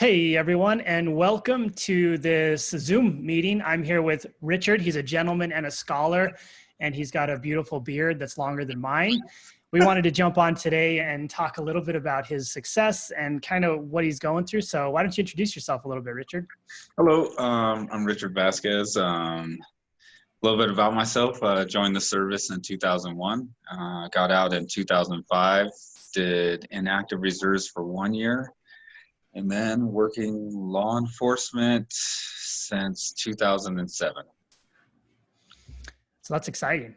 Hey everyone, and welcome to this Zoom meeting. I'm here with Richard. He's a gentleman and a scholar, and he's got a beautiful beard that's longer than mine. We wanted to jump on today and talk a little bit about his success and kind of what he's going through. So why don't you introduce yourself a little bit, Richard? Hello, I'm Richard Vasquez. A little bit about myself. Joined the service in 2001. Got out in 2005. Did inactive reserves for 1 year. And then working law enforcement since 2007. So that's exciting.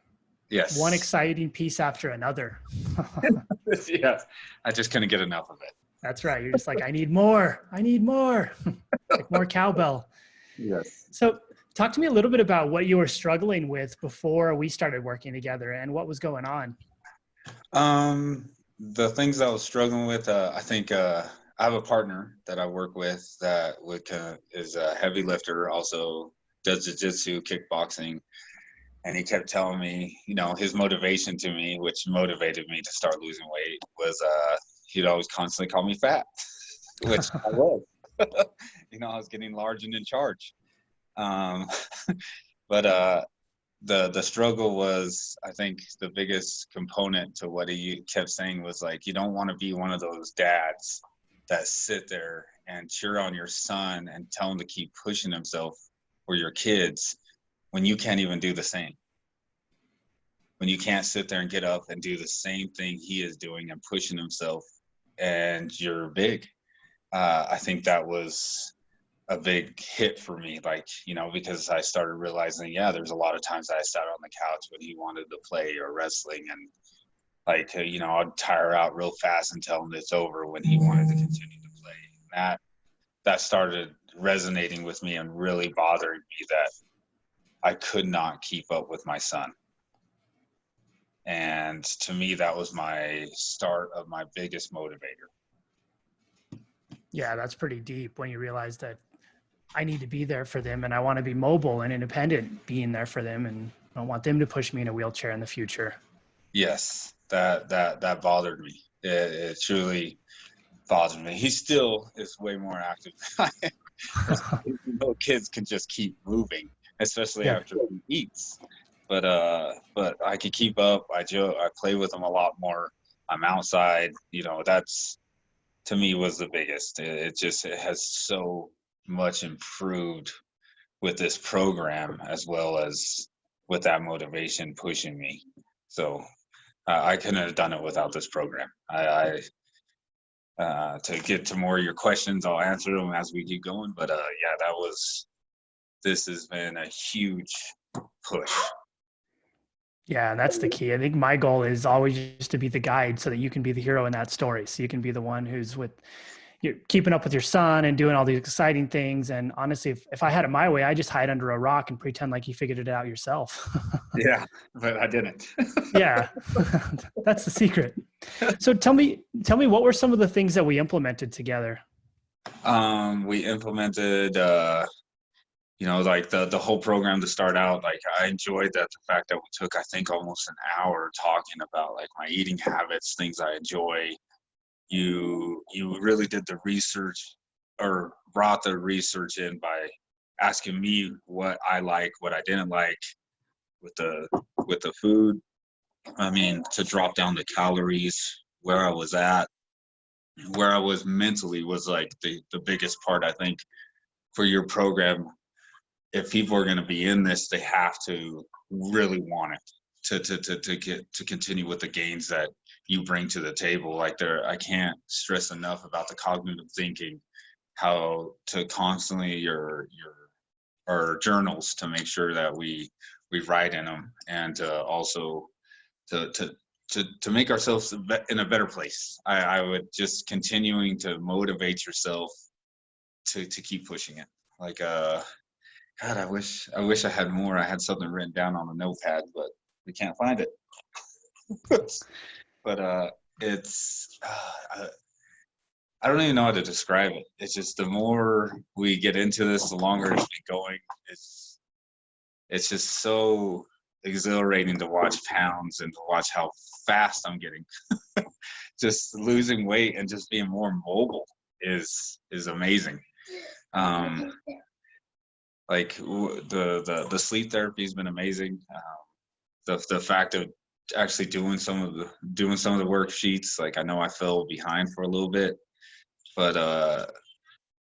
Yes. One exciting piece after another. Yeah, I just couldn't get enough of it. That's right. You're just like, I need more. I need more. Like more cowbell. Yes. So talk to me a little bit about what you were struggling with before we started working together and what was going on. The things I was struggling with, I think I have a partner that I work with that is a heavy lifter, also does jiu-jitsu, kickboxing. And he kept telling me, his motivation to me, which motivated me to start losing weight, was he'd always constantly call me fat, which I was. I was getting large and in charge. But the struggle was, I think the biggest component to what he kept saying was like, you don't want to be one of those dads that sit there and cheer on your son and tell him to keep pushing himself, or your kids, when you can't even do the same. When you can't sit there and get up and do the same thing he is doing and pushing himself, and you're big. I think that was a big hit for me, because I started realizing, there's a lot of times that I sat on the couch when he wanted to play or wrestling, and I'd tire out real fast and tell him it's over when he wanted to continue to play. And that started resonating with me and really bothering me that I could not keep up with my son. And to me, that was my start of my biggest motivator. Yeah, that's pretty deep when you realize that I need to be there for them and I want to be mobile and independent being there for them, and I don't want them to push me in a wheelchair in the future. Yes, that bothered me. It truly bothered me. He still is way more active than I am. Kids can just keep moving, especially after he eats. But I can keep up. I play with him a lot more. I'm outside. That's, to me, was the biggest. It has so much improved with this program, as well as with that motivation pushing me. So I couldn't have done it without this program. To get to more of your questions, I'll answer them as we keep going. But this has been a huge push. Yeah, that's the key. I think my goal is always just to be the guide so that you can be the hero in that story. So you can be the one who's you're keeping up with your son and doing all these exciting things. And honestly, if I had it my way, I just hide under a rock and pretend like you figured it out yourself. Yeah, but I didn't. Yeah, that's the secret. So tell me, what were some of the things that we implemented together? We implemented, the whole program to start out. I enjoyed the fact that we took, I think, almost an hour talking about my eating habits, things I enjoy. You really did the research, or brought the research in by asking me what I like, what I didn't like with the food. I mean, to drop down the calories, where I was at, where I was mentally was the biggest part, I think, for your program. If people are going to be in this, they have to really want it to continue with the gains that you bring to the table. I can't stress enough about the cognitive thinking, how to constantly our journals, to make sure that we write in them, and also to make ourselves in a better place. I would just continuing to motivate yourself to keep pushing it. God, I wish I had more. I had something written down on a notepad, but we can't find it. But it's I don't even know how to describe it. It's just, the more we get into this, the longer it's been going. It's just so exhilarating to watch pounds and to watch how fast I'm getting. Just losing weight and just being more mobile. is amazing. Like the sleep therapy has been amazing. The fact of actually doing some of the worksheets, like I know I fell behind for a little bit, but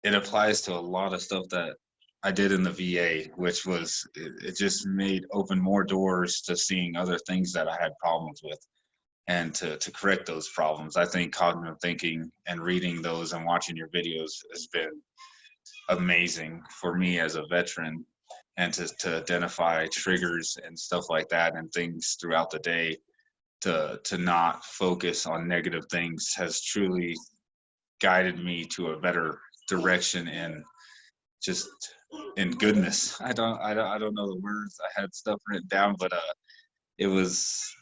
it applies to a lot of stuff that I did in the VA, which was it just opened more doors to seeing other things that I had problems with, and to correct those problems. I think cognitive thinking and reading those and watching your videos has been amazing for me as a veteran, and to identify triggers and stuff like that and things throughout the day, to not focus on negative things, has truly guided me to a better direction and just in goodness. I don't know the words. I had stuff written down, but it was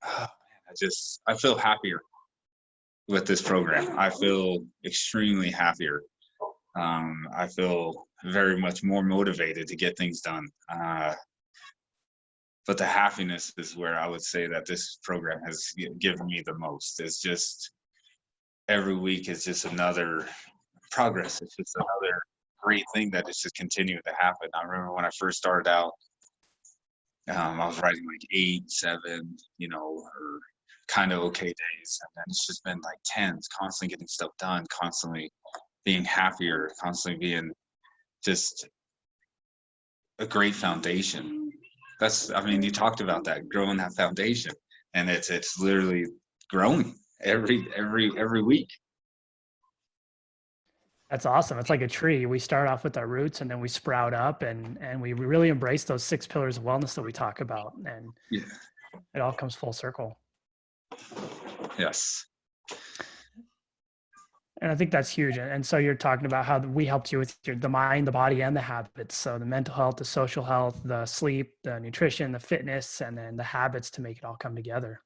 I feel happier with this program. I feel extremely happier. I feel very much more motivated to get things done. But the happiness is where I would say that this program has given me the most. It's just every week is just another progress. It's just another great thing that is just continuing to happen. I remember when I first started out, I was writing like 8, 7, or kind of okay days. And then it's just been like 10s, constantly getting stuff done, constantly being happier, constantly being just a great foundation. You talked about that, growing that foundation, and it's literally growing every week. That's awesome. It's like a tree. We start off with our roots and then we sprout up, and we really embrace those 6 pillars of wellness that we talk about. And yeah, it all comes full circle. Yes. And I think that's huge. And so you're talking about how we helped you with the mind, the body, and the habits. So the mental health, the social health, the sleep, the nutrition, the fitness, and then the habits to make it all come together.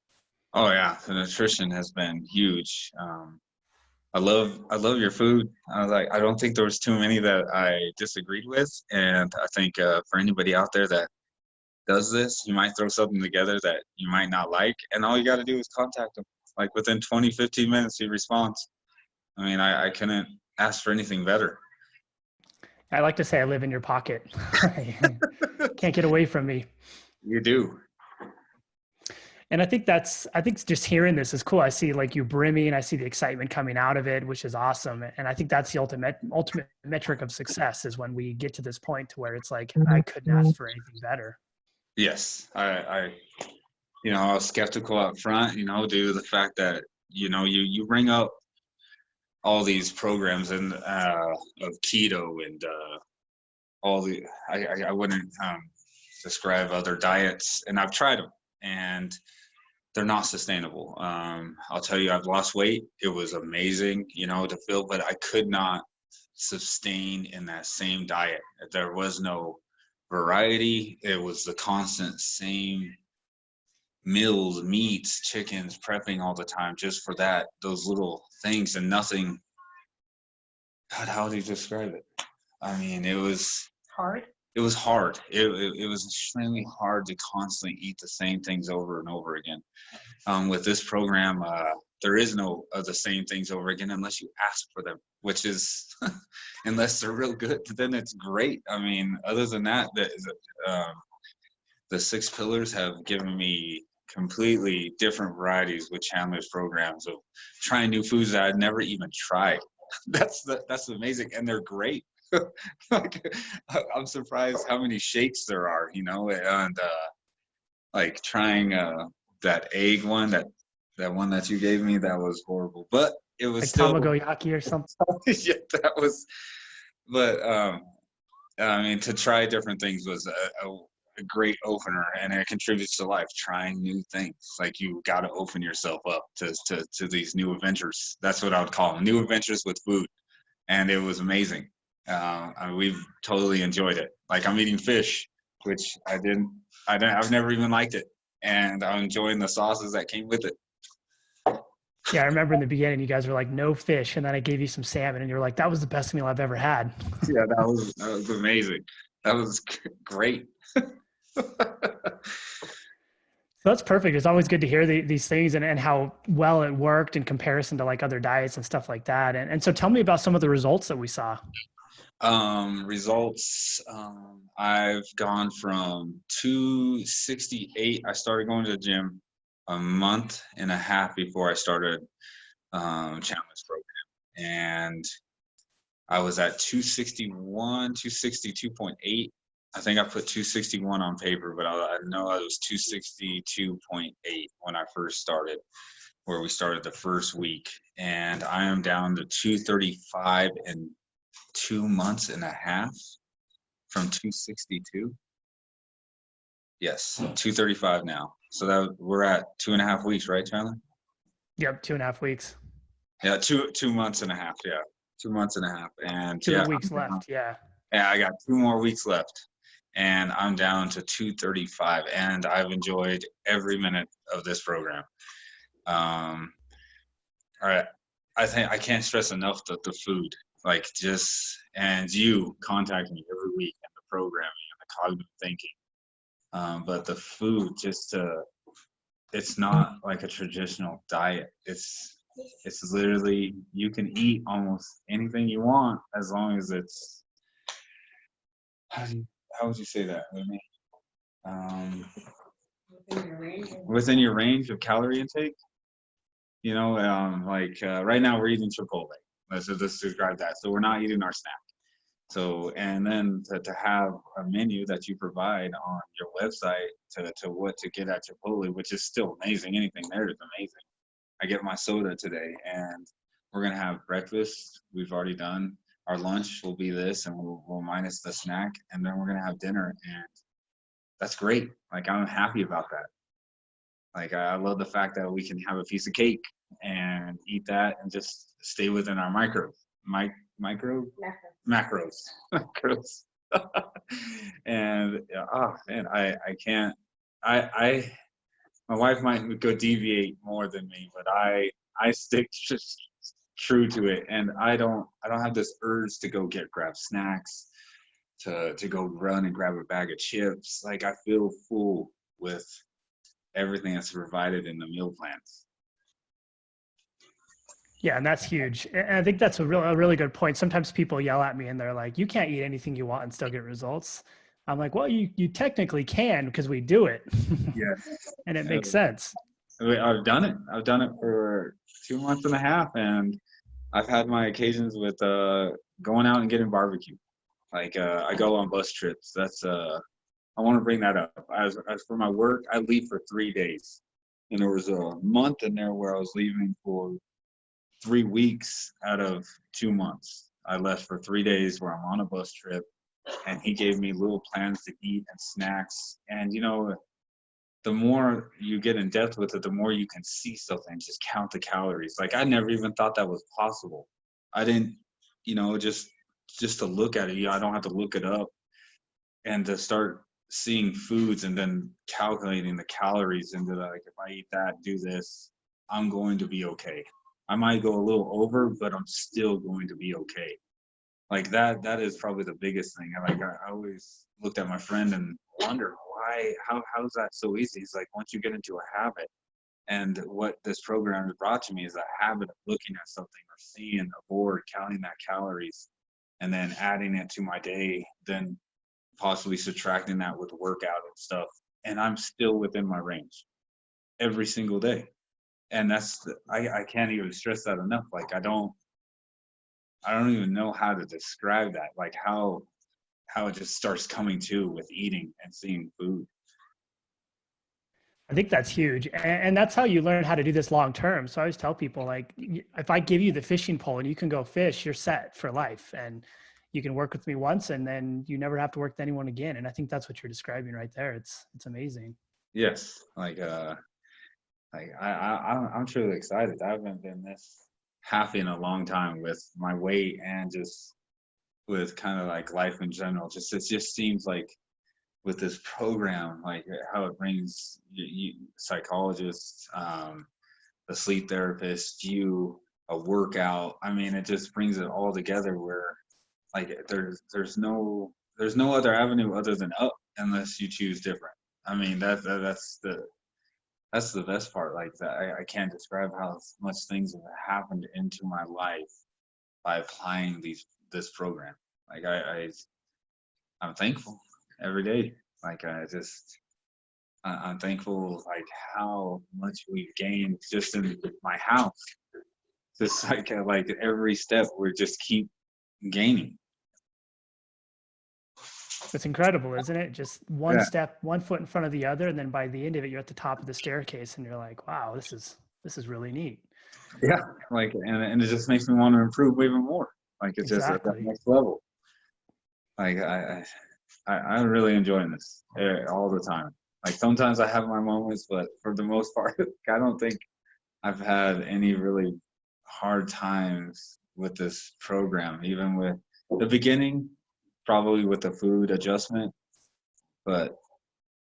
Oh yeah, the nutrition has been huge. I love your food. I don't think there was too many that I disagreed with, and I think for anybody out there that does this, you might throw something together that you might not like, and all you got to do is contact them. Like within 20, 15 minutes, he responds. I mean, I couldn't ask for anything better. I like to say I live in your pocket. Can't get away from me. You do. And I think just hearing this is cool. I see like you brimming, I see the excitement coming out of it, which is awesome. And I think that's the ultimate metric of success, is when we get to this point to where it's like, I couldn't ask for anything better. Yes. I was skeptical up front, due to the fact that, you bring up all these programs and of keto and I wouldn't describe other diets, and I've tried them, and they're not sustainable. I'll tell you, I've lost weight. It was amazing, to feel, but I could not sustain in that same diet. There was no variety. It was the constant same meals, meats, chickens, prepping all the time just for those little things, and nothing. God, how do you describe it? I mean, it was hard. It was hard. It was extremely hard to constantly eat the same things over and over again. With this program, there is no of the same things over again unless you ask for them, which is, unless they're real good, then it's great. I mean, other than that, the 6 pillars have given me completely different varieties with Chandler's programs of trying new foods that I'd never even tried. That's amazing, and they're great. Like, I'm surprised how many shakes there are, and like trying that egg one, that one that you gave me, that was horrible, but it was like still tamagoyaki or something. Yeah, that was. But I mean, to try different things was a great opener, and it contributes to life. Trying new things, like you got to open yourself up to these new adventures. That's what I would call them, new adventures with food, and it was amazing. We've totally enjoyed it. Like, I'm eating fish, which I've never even liked it, and I'm enjoying the sauces that came with it. Yeah, I remember in the beginning you guys were like, no fish, and then I gave you some salmon, and you were like, that was the best meal I've ever had. Yeah, that was amazing. That was great. So that's perfect. It's always good to hear these things and how well it worked in comparison to like other diets and stuff like that. And so tell me about some of the results that we saw. Results. I've gone from 268. I started going to the gym a month and a half before I started Chandler's program, and I was at 261, 262.8. I think I put 261 on paper, but I know I was 262.8 when I first started, where we started the first week. And I am down to 235 in 2 months and a half from 262. Yes, 235 now. So that we're at 2.5 weeks, right, Chandler? Yep, 2.5 weeks. Yeah, two months and a half. Yeah, 2 months and a half. And Two yeah, weeks left. Yeah. yeah, I got 2 more weeks left, and I'm down to 235, and I've enjoyed every minute of this program. Um, all right, I think I can't stress enough that the food, like just and you contact me every week and the programming and the cognitive thinking. But the food, it's not like a traditional diet. It's literally you can eat almost anything you want as long as it's how would you say that? With me? Um, within your range of calorie intake. Right now we're eating Chipotle. Let's describe that. So we're not eating our snack. So, and then to have a menu that you provide on your website to what to get at Chipotle, which is still amazing. Anything there is amazing. I get my soda today, and we're gonna have breakfast. We've already done our lunch. Will be this, and we'll minus the snack, and then we're gonna have dinner, and that's great. Like I'm happy about that. Like I love the fact that we can have a piece of cake and eat that, and just stay within our micro macros macros. And oh man, I can't. I my wife might go deviate more than me, but I stick just true to it, and I don't have this urge to go grab snacks, to go run and grab a bag of chips. Like I feel full with everything that's provided in the meal plans. Yeah, and that's huge. And I think that's a really good point. Sometimes people yell at me and they're like, "You can't eat anything you want and still get results." I'm like, "Well, you technically can because we do it." Yeah, And it makes sense. I've done it. I've done it for 2 months and a half, and I've had my occasions with going out and getting barbecue. Like I go on bus trips. That's I want to bring that up. As for my work, I leave for 3 days, and there was a month in there where I was leaving for 3 weeks out of 2 months. I left for 3 days where I'm on a bus trip, and he gave me little plans to eat and snacks. And the more you get in depth with it, the more you can see something, just count the calories. Like I never even thought that was possible. I didn't, just to look at it, I don't have to look it up, and to start seeing foods and then calculating the calories into that. Like if I eat that, do this, I'm going to be okay. I might go a little over, but I'm still going to be okay. Like that is probably the biggest thing. I always looked at my friend and wonder why, how's that so easy? He's like, once you get into a habit, and what this program has brought to me is a habit of looking at something or seeing a board, counting that calories, and then adding it to my day, then possibly subtracting that with workout and stuff. And I'm still within my range every single day. And I can't even stress that enough. Like I don't even know how to describe that. Like how it just starts coming to with eating and seeing food. I think that's huge. And that's how you learn how to do this long term. So I always tell people, like, if I give you the fishing pole and you can go fish, you're set for life. And you can work with me once and then you never have to work with anyone again. And I think that's what you're describing right there. It's amazing. Yes. I'm truly excited. I haven't been this happy in a long time with my weight and just with kind of like life in general. It just seems like with this program, like how it brings psychologists, a sleep therapist, a workout. I mean, it just brings it all together where like there's no other avenue other than up unless you choose different. I mean that's the that's the best part. Like that, I can't describe how much things have happened into my life by applying this program. Like I'm thankful every day. Like I'm thankful like how much we've gained just in my house. Just like every step we just keep gaining. It's incredible, isn't it? Just one Yeah. step, one foot in front of the other, and then by the end of it, you're at the top of the staircase, and you're like, "Wow, this is really neat." Yeah. Like and it just makes me want to improve even more. Like it's just at that Exactly. next level. Like I'm really enjoying this all the time. Like sometimes I have my moments, but for the most part, I don't think I've had any really hard times with this program, even with the beginning, probably with the food adjustment. But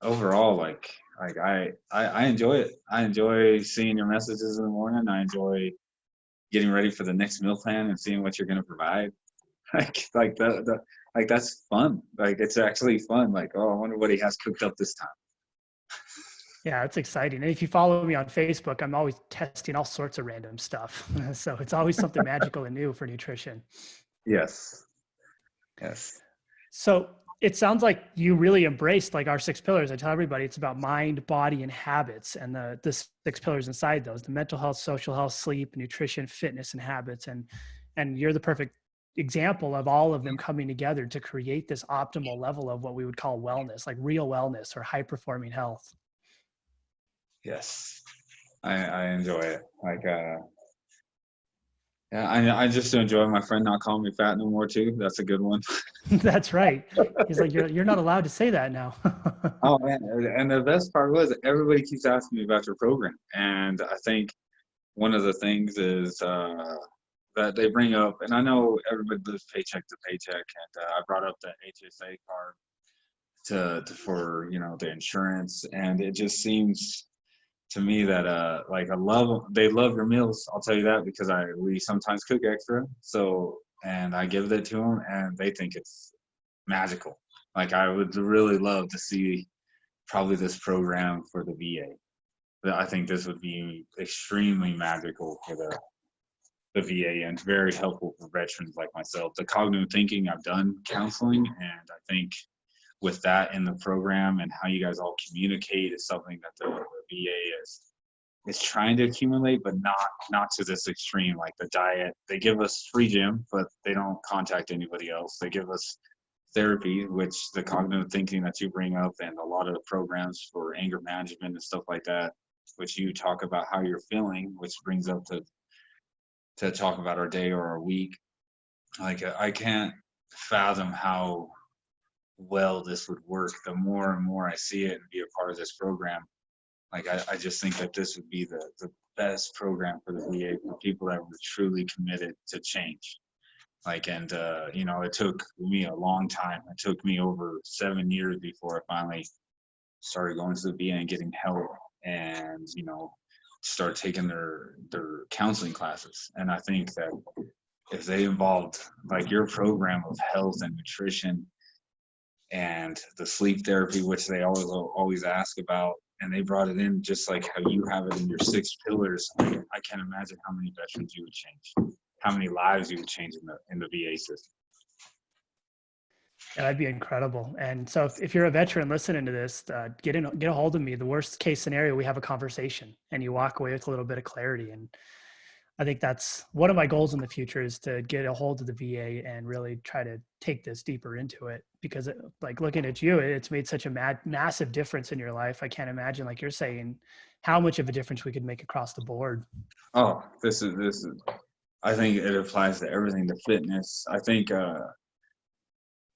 overall, I enjoy it. I enjoy seeing your messages in the morning. I enjoy getting ready for the next meal plan and seeing what you're going to provide. Like the like that's fun. Like it's actually fun. Like, oh, I wonder what he has cooked up this time. Yeah, it's exciting. And if you follow me on Facebook, I'm always testing all sorts of random stuff. So it's always something magical and new for nutrition. Yes. Yes. So it sounds like you really embraced like our six pillars. I tell everybody it's about mind, body, and habits, and the six pillars inside those: the mental health, social health, sleep, nutrition, fitness, and habits. And you're the perfect example of all of them coming together to create this optimal level of what we would call wellness, like real wellness or high performing health. Yes. I enjoy it. Like yeah, I just enjoy my friend not calling me fat no more too. That's a good one. That's right. He's like, you're not allowed to say that now. Oh man, and the best part was everybody keeps asking me about your program, and I think one of the things is that they bring up, and I know everybody lives paycheck to paycheck, and I brought up the HSA card to for the insurance, and it just seems to me that like they love your meals. I'll tell you that because we sometimes cook extra, so and I give that to them, and they think it's magical. Like I would really love to see probably this program for the VA. I think this would be extremely magical for the VA and very helpful for veterans like myself. The cognitive thinking, I've done counseling, and I think with that in the program and how you guys all communicate is something that the VA is trying to accumulate, but not to this extreme. Like the diet, they give us free gym, but they don't contact anybody else. They give us therapy, which the cognitive thinking that you bring up, and a lot of the programs for anger management and stuff like that, which you talk about how you're feeling, which brings up to talk about our day or our week. Like I can't fathom how well this would work. The more and more I see it and be a part of this program, like I just think that this would be the best program for the VA for people that were truly committed to change. Like, and it took me a long time. It took me over 7 years before I finally started going to the VA and getting help, and start taking their counseling classes. And I think that if they involved like your program of health and nutrition and the sleep therapy, which they always ask about, and they brought it in just like how you have it in your six pillars, I can't imagine how many veterans you would change, how many lives you would change in the VA system. Yeah, that'd be incredible. And so if you're a veteran listening to this, get a hold of me. The worst case scenario, we have a conversation and you walk away with a little bit of clarity. And I think that's one of my goals in the future, is to get a hold of the VA and really try to take this deeper into it, because like looking at you, it's made such a massive difference in your life. I can't imagine, like you're saying, how much of a difference we could make across the board. Oh, this is I think it applies to everything, to fitness. I think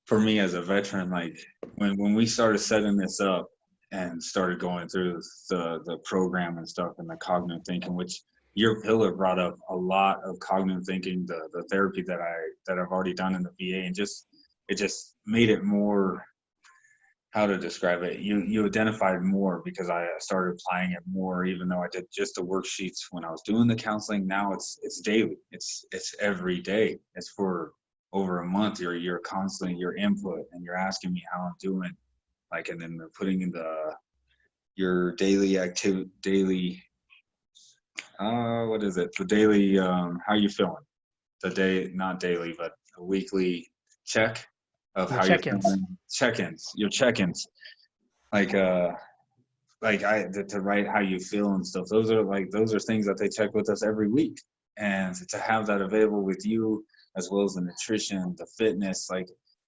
for me as a veteran, like when we started setting this up and started going through the program and stuff and the cognitive thinking, which your pillar brought up a lot of cognitive thinking, the therapy that I've already done in the VA, and it just made it more, how to describe it, you identified more because I started applying it more, even though I did just the worksheets when I was doing the counseling. Now it's daily, it's every day, it's for over a month. You're constantly your input, and you're asking me how I'm doing, like, and then they're putting in your daily what is it? The daily, how you feeling? The day, not daily, but a weekly check of The how you're check-ins. feeling. Check-ins, your check-ins. Like, to write how you feel and stuff. Those are things that they check with us every week. And to have that available with you, as well as the nutrition, the fitness, like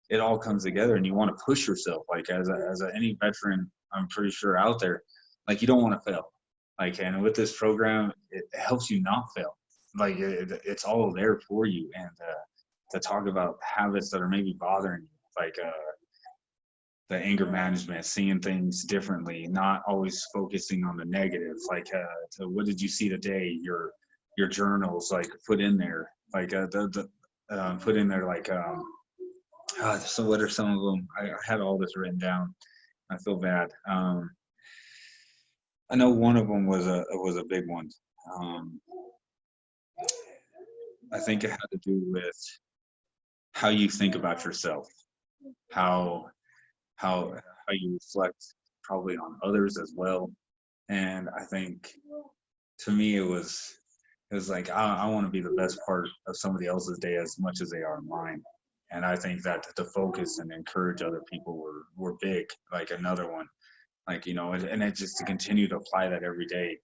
it all comes together, and you want to push yourself. Like any veteran, I'm pretty sure out there, like you don't want to fail. Like, and with this program, it helps you not fail. Like it's all there for you. And to talk about habits that are maybe bothering you, like the anger management, seeing things differently, not always focusing on the negatives. Like, to what did you see today? Your journals, like put in there, like put in there, like so what are some of them? I had all this written down. I feel bad. I know one of them was a big one. Um, I think it had to do with how you think about yourself, how how you reflect probably on others as well. And I think to me it was like I want to be the best part of somebody else's day as much as they are mine. And I think that to focus and encourage other people were big. Like another one, like and it just to continue to apply that every day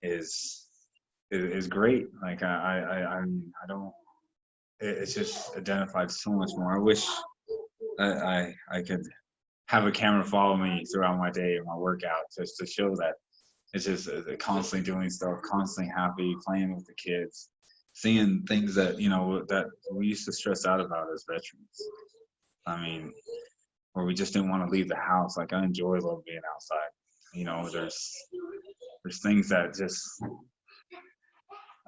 is is great. Like I don't. It's just identified so much more. I wish I could have a camera follow me throughout my day or my workout just to show that it's just constantly doing stuff, constantly happy, playing with the kids, seeing things that that we used to stress out about as veterans. I mean, where we just didn't want to leave the house. Like I love being outside. There's things that just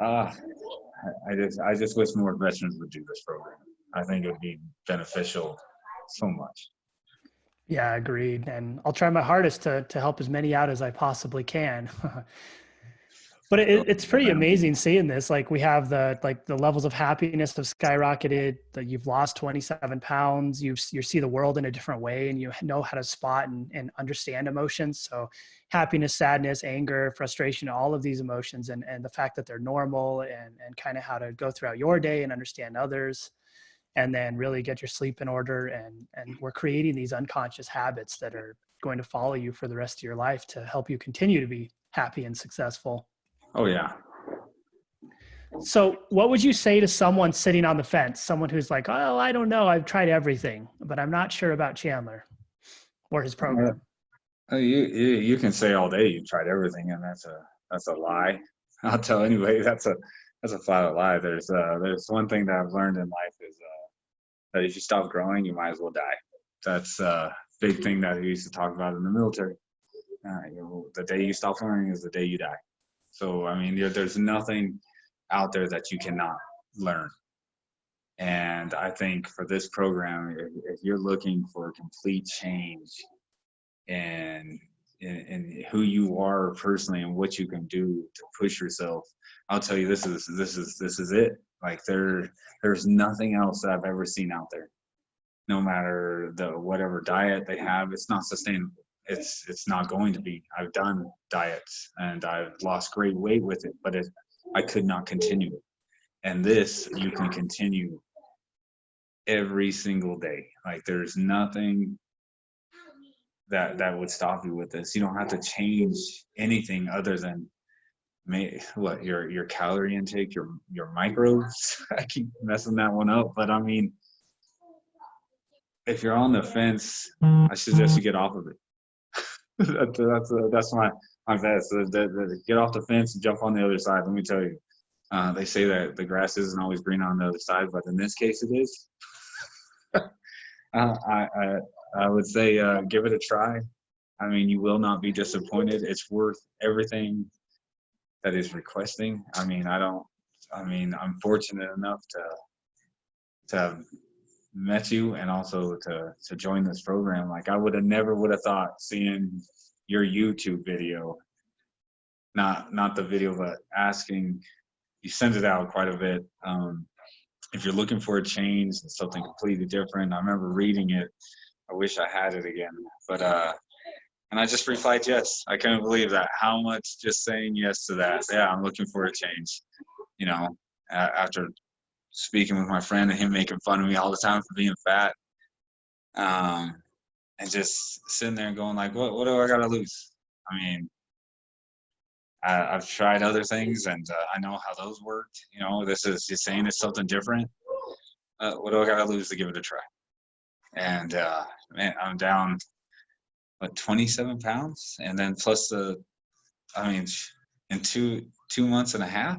uh I just wish more veterans would do this program. I think it would be beneficial so much. Yeah, agreed. And I'll try my hardest to help as many out as I possibly can. But it's pretty amazing seeing this. Like we have the levels of happiness have skyrocketed. That you've lost 27 pounds. You see the world in a different way, and you know how to spot and understand emotions. So happiness, sadness, anger, frustration, all of these emotions, and the fact that they're normal, and kind of how to go throughout your day and understand others, and then really get your sleep in order. And we're creating these unconscious habits that are going to follow you for the rest of your life to help you continue to be happy and successful. Oh yeah. So what would you say to someone sitting on the fence, someone who's like, oh, I don't know, I've tried everything, but I'm not sure about Chandler or his program? You can say all day you've tried everything, and that's a lie. I'll tell anybody that's a flat out lie. There's one thing that I've learned in life is that if you stop growing, you might as well die. That's a big thing that we used to talk about in the military. The day you stop learning is the day you die. So I mean, there's nothing out there that you cannot learn. And I think for this program, if you're looking for complete change and in who you are personally and what you can do to push yourself, I'll tell you this is it. Like there's nothing else that I've ever seen out there. No matter the whatever diet they have, it's not sustainable. It's not going to be. I've done diets and I've lost great weight with it, but I could not continue it. And this you can continue every single day. Like there's nothing that would stop you with this. You don't have to change anything other than what your calorie intake, your micros. I keep messing that one up, but I mean, if you're on the fence, I suggest you get off of it. That's my best. Get off the fence and jump on the other side. Let me tell you, they say that the grass isn't always green on the other side, but in this case, it is. I would say give it a try. I mean, you will not be disappointed. It's worth everything that is requesting. I mean, I'm fortunate enough to have met you and also to join this program. Like I never would have thought seeing your YouTube video, not the video, but asking, you send it out quite a bit. If you're looking for a change and something completely different, I remember reading it. I wish I had it again, but And I just replied yes. I couldn't believe that. How much just saying yes to that. Yeah, I'm looking for a change. You know, after speaking with my friend and him making fun of me all the time for being fat, and just sitting there and going like, what do I got to lose? I mean, I've tried other things and I know how those worked. You know, this is just saying it's something different. What do I got to lose to give it a try? And man, I'm down 27 pounds, and then plus I mean, in two months and a half,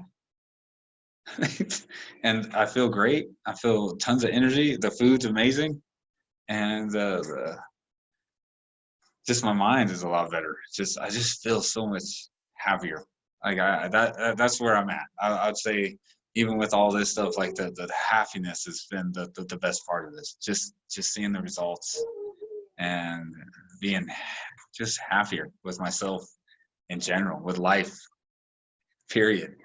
and I feel great. I feel tons of energy. The food's amazing, and just my mind is a lot better. I just feel so much happier. Like that's where I'm at. I'd say even with all this stuff, like the happiness has been the best part of this. Just seeing the results and being just happier with myself in general, with life, period.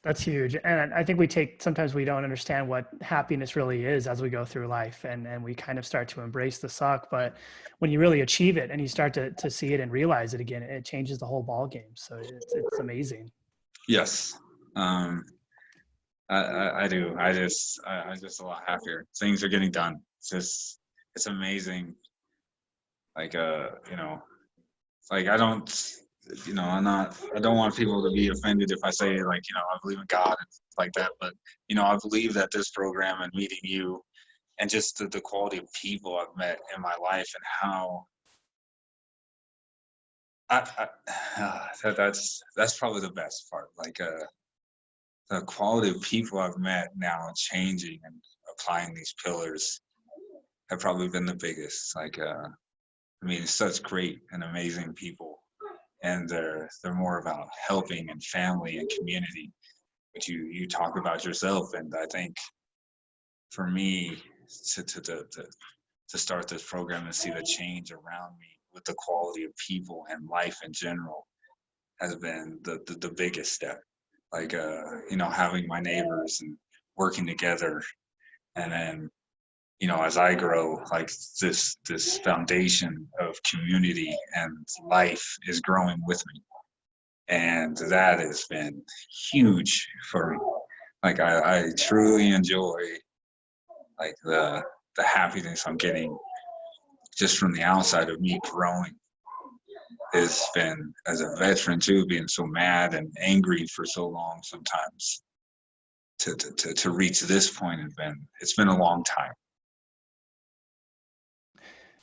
That's huge. And I think sometimes we don't understand what happiness really is as we go through life, and we kind of start to embrace the suck. But when you really achieve it and you start to see it and realize it again, it changes the whole ball game. So it's amazing. Yes. I do. I'm just a lot happier. Things are getting done. It's amazing. Like, you know, like I don't want people to be offended if I say like, you know, I believe in God and stuff like that. But, you know, I believe that this program and meeting you and just the quality of people I've met in my life and how that's probably the best part. Like, the quality of people I've met now changing and applying these pillars have probably been the biggest. Like, I mean, such great and amazing people, and they're more about helping and family and community, which you talk about yourself. And I think for me to start this program and see the change around me with the quality of people and life in general has been the biggest step. Like, you know, having my neighbors and working together, and then, you know, as I grow, like this foundation of community and life is growing with me, and that has been huge for me. Like, I truly enjoy like the happiness I'm getting just from the outside of me growing. Has been, as a veteran too, being so mad and angry for so long sometimes, to reach this point it's been a long time.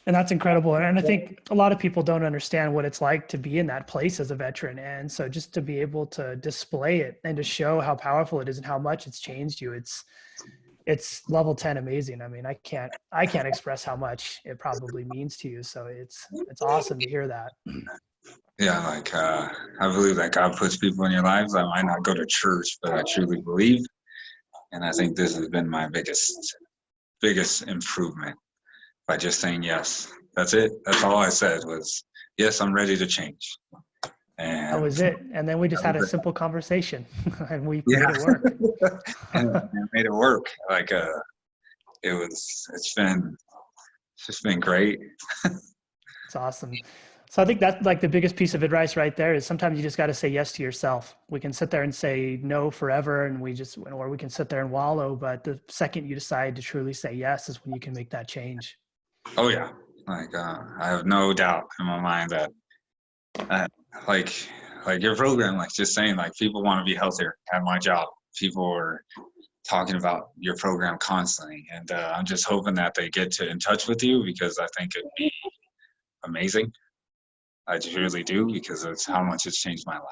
And that's incredible. And I think a lot of people don't understand what it's like to be in that place as a veteran. And so just to be able to display it and to show how powerful it is and how much it's changed you, it's level 10 amazing. I mean, I can't express how much it probably means to you. So it's awesome to hear that. Yeah, like, I believe that God puts people in your lives. I might not go to church, but I truly believe. And I think this has been my biggest improvement, by just saying yes. That's it. That's all I said was, yes, I'm ready to change. And that was it. And then we just had a simple conversation and we yeah. made it work. And it made it work. Like, it's just been great. It's awesome. So I think that's like the biggest piece of advice right there is sometimes you just got to say yes to yourself. We can sit there and say no forever or we can sit there and wallow. But the second you decide to truly say yes is when you can make that change. Oh yeah. Like, I have no doubt in my mind that, like your program, like just saying, like, people want to be healthier at my job. People are talking about your program constantly. And I'm just hoping that they get in touch with you, because I think it'd be amazing. I really do, because it's how much it's changed my life.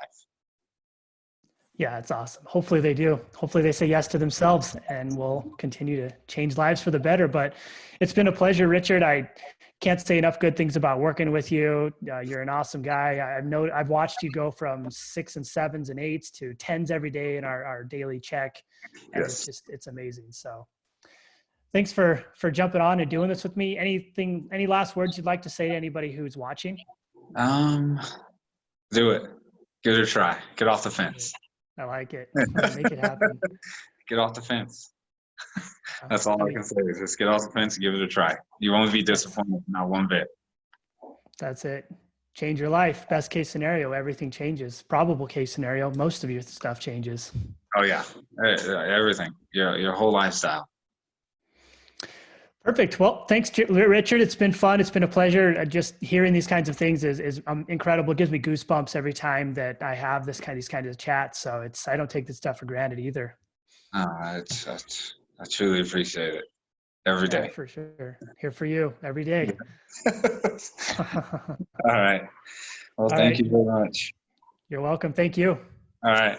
Yeah, it's awesome. Hopefully they do. Hopefully they say yes to themselves and will continue to change lives for the better. But it's been a pleasure, Richard. I can't say enough good things about working with you. You're an awesome guy. I've watched you go from 6s and 7s and 8s to 10s every day in our daily check. And Yes. it's amazing. So thanks for jumping on and doing this with me. Any last words you'd like to say to anybody who's watching? Do it. Give it a try. Get off the fence. I like it. Make it happen. Get off the fence. That's all I can say is just get off the fence and give it a try. You won't be disappointed, not one bit. That's it. Change your life. Best case scenario, everything changes. Probable case scenario, most of your stuff changes. Oh yeah, everything. Your whole lifestyle. Perfect. Well, thanks, Richard. It's been fun. It's been a pleasure. Just hearing these kinds of things is incredible. It gives me goosebumps every time that I have these kinds of chats. So I don't take this stuff for granted either. I truly appreciate it every Yeah, day. for sure. Here for you every day. All right. Well, All thank right. you very much. You're welcome. Thank you. All right.